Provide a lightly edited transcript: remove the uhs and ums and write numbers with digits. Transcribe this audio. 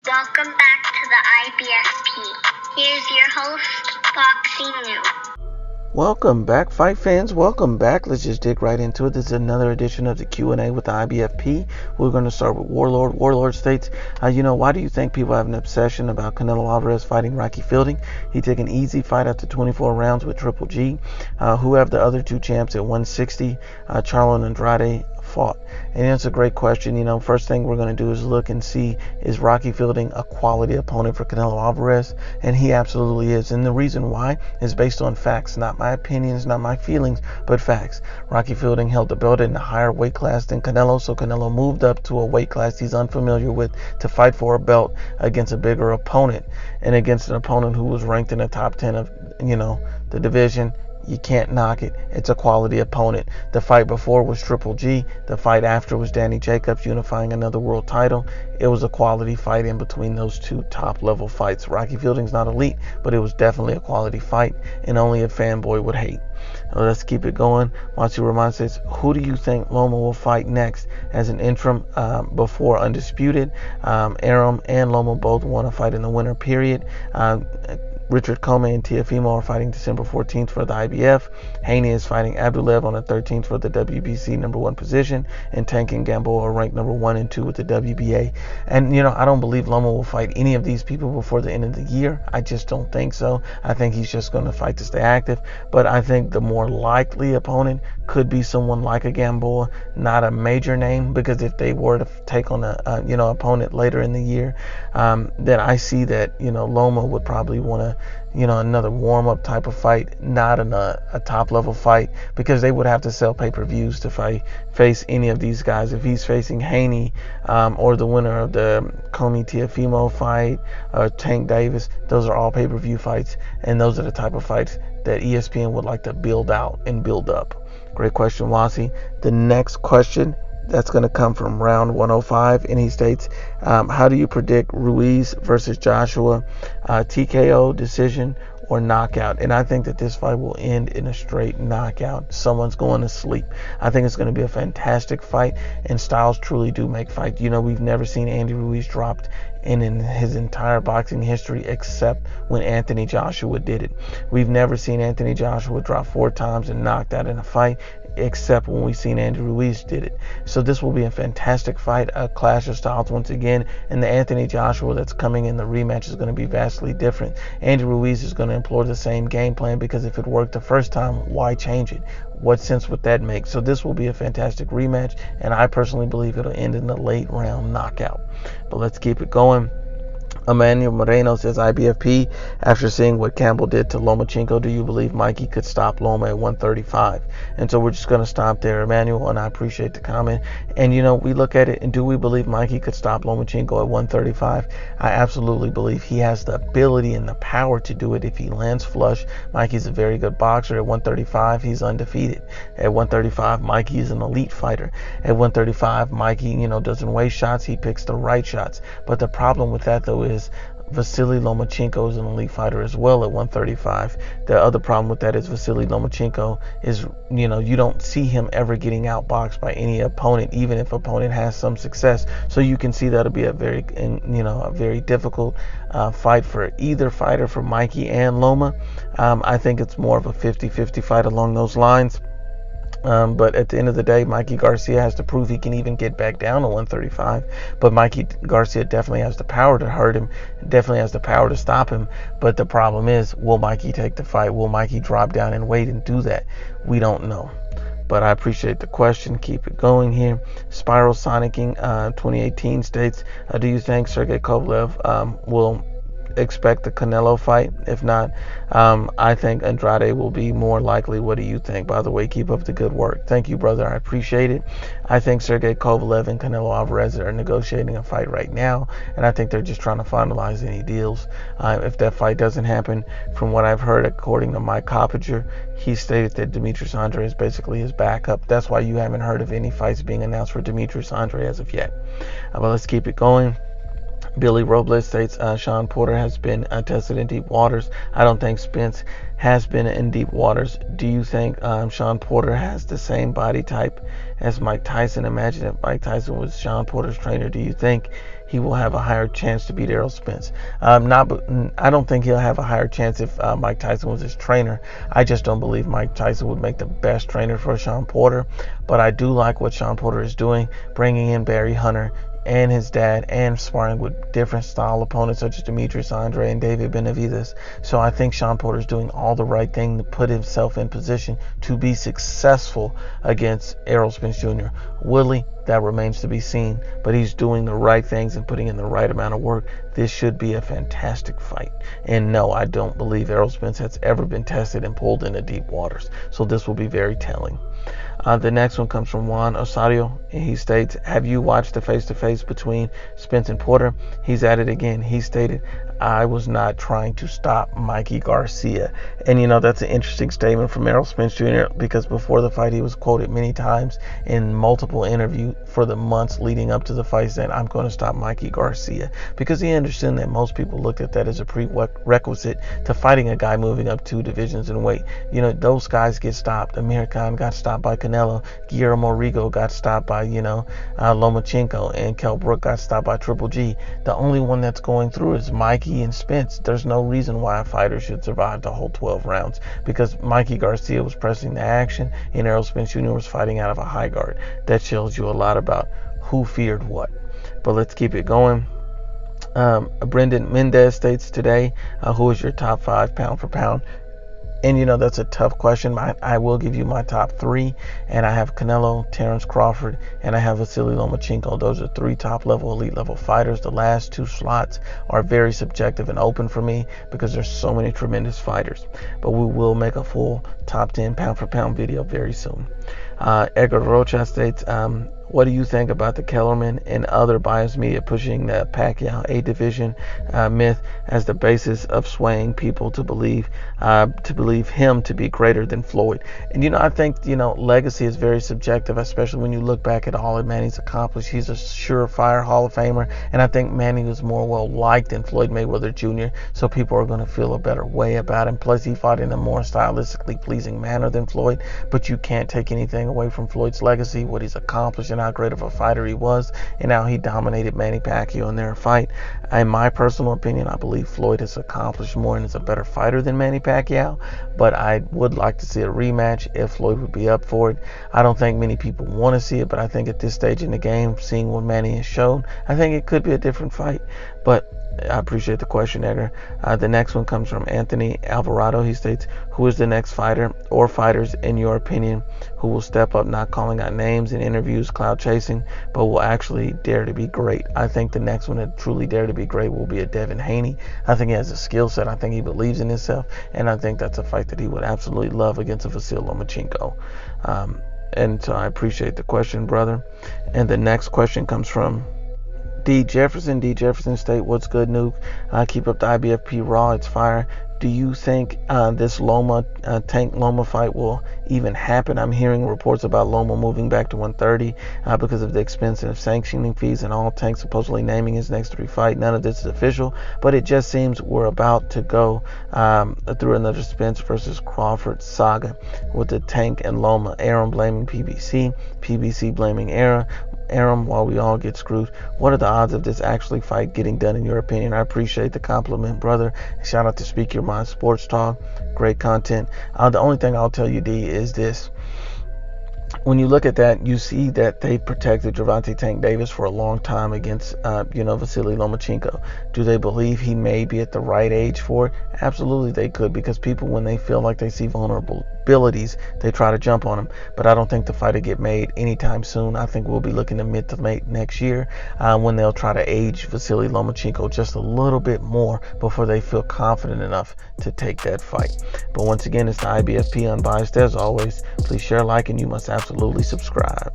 Welcome back to the IBFP. Here's your host, Boxing News. Welcome back, fight fans. Welcome back. Let's just dig right into it. This is another edition of the Q&A with the IBFP. We're going to start with Warlord. Warlord states, why do you think people have an obsession about Canelo Alvarez fighting Rocky Fielding? He took an easy fight after 24 rounds with Triple G. Who have the other two champs at 160? Charlo and Andrade fought. And it's a great question. First thing we're going to do is look and see, is Rocky Fielding a quality opponent for Canelo Alvarez? And he absolutely is. And the reason why is based on facts, not my opinions, not my feelings, but facts. Rocky Fielding held the belt in a higher weight class than Canelo, so Canelo moved up to a weight class he's unfamiliar with to fight for a belt against a bigger opponent and against an opponent who was ranked in the top 10 of, the division. You can't knock it. It's a quality opponent. The fight before was Triple G. The fight after was Danny Jacobs unifying another world title. It was a quality fight in between those two top-level fights. Rocky Fielding's not elite, but it was definitely a quality fight, and only a fanboy would hate. Let's keep it going. Matsu Rahman says, who do you think Loma will fight next as an interim before Undisputed? Arum and Loma both want to fight in the winter period. Richard Comey and Teofimo are fighting December 14th for the IBF. Haney is fighting Abdulev on the 13th for the WBC number 1 position. And Tank and Gamboa are ranked number 1 and 2 with the WBA. And, I don't believe Loma will fight any of these people before the end of the year. I just don't think so. I think he's just going to fight to stay active. But I think the more likely opponent could be someone like a Gamboa, not a major name, because if they were to take on a opponent later in the year, then I see that, Loma would probably want to another warm-up type of fight, not a top-level fight, because they would have to sell pay-per-views to face any of these guys. If he's facing Haney or the winner of the Comey Teofimo fight, Tank Davis, those are all pay-per-view fights, and those are the type of fights that ESPN would like to build out and build up. Great question, Wasi. The next question, that's going to come from round 105, and he states, how do you predict Ruiz versus Joshua, TKO, decision, or knockout? And I think that this fight will end in a straight knockout. Someone's going to sleep. I think it's going to be a fantastic fight, and styles truly do make fight. We've never seen Andy Ruiz dropped in his entire boxing history except when Anthony Joshua did it. We've never seen Anthony Joshua drop 4 times and knocked out in a fight except when we've seen Andy Ruiz did it. So this will be a fantastic fight, a clash of styles once again, and the Anthony Joshua that's coming in the rematch is going to be vastly different. Andy Ruiz is going to employ the same game plan, because if it worked the first time, why change it? What sense would that make? So this will be a fantastic rematch, and I personally believe it'll end in a late round knockout. But let's keep it going. Emmanuel Moreno says, IBFP, after seeing what Campbell did to Lomachenko, do you believe Mikey could stop Loma at 135? And so we're just going to stop there, Emmanuel, and I appreciate the comment. And, we look at it, and do we believe Mikey could stop Lomachenko at 135? I absolutely believe he has the ability and the power to do it if he lands flush. Mikey's a very good boxer. At 135, he's undefeated. At 135, Mikey is an elite fighter. At 135, Mikey, doesn't waste shots. He picks the right shots. But the problem with that, though, is Vasily Lomachenko is an elite fighter as well at 135. The other problem with that is Vasily Lomachenko is, you don't see him ever getting outboxed by any opponent, even if opponent has some success. So you can see that'll be a very difficult fight for either fighter, for Mikey and Loma. I think it's more of a 50-50 fight along those lines. But at the end of the day, Mikey Garcia has to prove he can even get back down to 135. But Mikey Garcia definitely has the power to hurt him, definitely has the power to stop him. But the problem is, will Mikey take the fight? Will Mikey drop down and wait and do that? We don't know. But I appreciate the question. Keep it going here. Spiral Sonicking 2018 states, do you think Sergey Kovalev will expect the Canelo fight? If not, I think Andrade will be more likely. What do you think? By the way, keep up the good work. Thank you, brother. I appreciate it. I think Sergey Kovalev and Canelo Alvarez are negotiating a fight right now, and I think they're just trying to finalize any deals. If that fight doesn't happen, from what I've heard, according to Mike Coppinger, he stated that Demetrius Andrade is basically his backup. That's why you haven't heard of any fights being announced for Demetrius Andrade as of yet. But let's keep it going. Billy Robles states, Sean Porter has been tested in deep waters. I don't think Spence has been in deep waters. Do you think Sean Porter has the same body type as Mike Tyson? Imagine if Mike Tyson was Sean Porter's trainer. Do you think he will have a higher chance to beat Errol Spence. I don't think he'll have a higher chance if Mike Tyson was his trainer. I just don't believe Mike Tyson would make the best trainer for Sean Porter. But I do like what Sean Porter is doing, bringing in Barry Hunter and his dad, and sparring with different style opponents such as Demetrius Andre and David Benavidez. So I think Sean Porter is doing all the right thing to put himself in position to be successful against Errol Spence Jr. Will he? That remains to be seen, but he's doing the right things and putting in the right amount of work. This should be a fantastic fight. And no, I don't believe Errol Spence has ever been tested and pulled into deep waters. So this will be very telling. The next one comes from Juan Osario, and he states, have you watched the face-to-face between Spence and Porter? He's at it again. He stated, I was not trying to stop Mikey Garcia. And that's an interesting statement from Errol Spence Jr. because before the fight he was quoted many times in multiple interviews for the months leading up to the fight saying, I'm going to stop Mikey Garcia, because he understood that most people looked at that as a prerequisite to fighting a guy moving up 2 divisions in weight. Those guys get stopped. Amir Khan got stopped by Canelo. Guillermo Rigo got stopped by, Lomachenko, and Kell Brook got stopped by Triple G. The only one that's going through is Mikey and Spence. There's no reason why a fighter should survive the whole 12 rounds because Mikey Garcia was pressing the action and Errol Spence Jr. was fighting out of a high guard. That shows you a lot about who feared what. But let's keep it going. Brendan Mendez states today, who is your top 5 pound for pound? And that's a tough question. I will give you my top 3, and I have Canelo, Terrence Crawford, and I have Vasily Lomachenko. Those are 3 top-level, elite-level fighters. The last 2 slots are very subjective and open for me because there's so many tremendous fighters. But we will make a full top 10 pound-for-pound video very soon. Edgar Rocha states, what do you think about the Kellerman and other biased media pushing the Pacquiao A division myth as the basis of swaying people to believe him to be greater than Floyd? And I think legacy is very subjective, especially when you look back at all that Manny's accomplished. He's a surefire Hall of Famer, and I think Manny was more well liked than Floyd Mayweather Jr. So people are going to feel a better way about him. Plus, he fought in a more stylistically pleasing manner than Floyd. But you can't take anything away from Floyd's legacy, what he's accomplished, and how great of a fighter he was, and how he dominated Manny Pacquiao in their fight. In my personal opinion, I believe Floyd has accomplished more and is a better fighter than Manny Pacquiao, but I would like to see a rematch if Floyd would be up for it. I don't think many people want to see it, but I think at this stage in the game, seeing what Manny has shown, I think it could be a different fight. But I appreciate the question, Edgar. The next one comes from Anthony Alvarado. He states, who is the next fighter or fighters, in your opinion, who will step up, not calling out names in interviews, cloud chasing, but will actually dare to be great? I think the next one to truly dare to be great will be a Devin Haney. I think he has a skill set. I think he believes in himself, and I think that's a fight that he would absolutely love against a Vasily Lomachenko. And so I appreciate the question, brother. And the next question comes from D. Jefferson. D. Jefferson state, what's good, Nuke? Keep up the IBFP Raw. It's fire. Do you think this Tank Loma fight will even happen? I'm hearing reports about Loma moving back to 130 because of the expensive sanctioning fees and all. Tank supposedly naming his next 3 fight. None of this is official, but it just seems we're about to go through another Spence versus Crawford saga with the Tank and Loma. Arum blaming PBC blaming Arum while we all get screwed. What are the odds of this actually fight getting done in your opinion? I appreciate the compliment, brother. Shout out to Speak Your Mind Sports Talk. Great content. The only thing I'll tell you, D, is this. When you look at that, you see that they protected Gervonta Tank Davis for a long time against, Vasily Lomachenko. Do they believe he may be at the right age for it? Absolutely they could, because people, when they feel like they see vulnerabilities, they try to jump on him. But I don't think the fight will get made anytime soon. I think we'll be looking to mid to late next year when they'll try to age Vasily Lomachenko just a little bit more before they feel confident enough to take that fight. But once again, it's the IBFP Unbiased. As always, please share, like, and you must absolutely subscribe.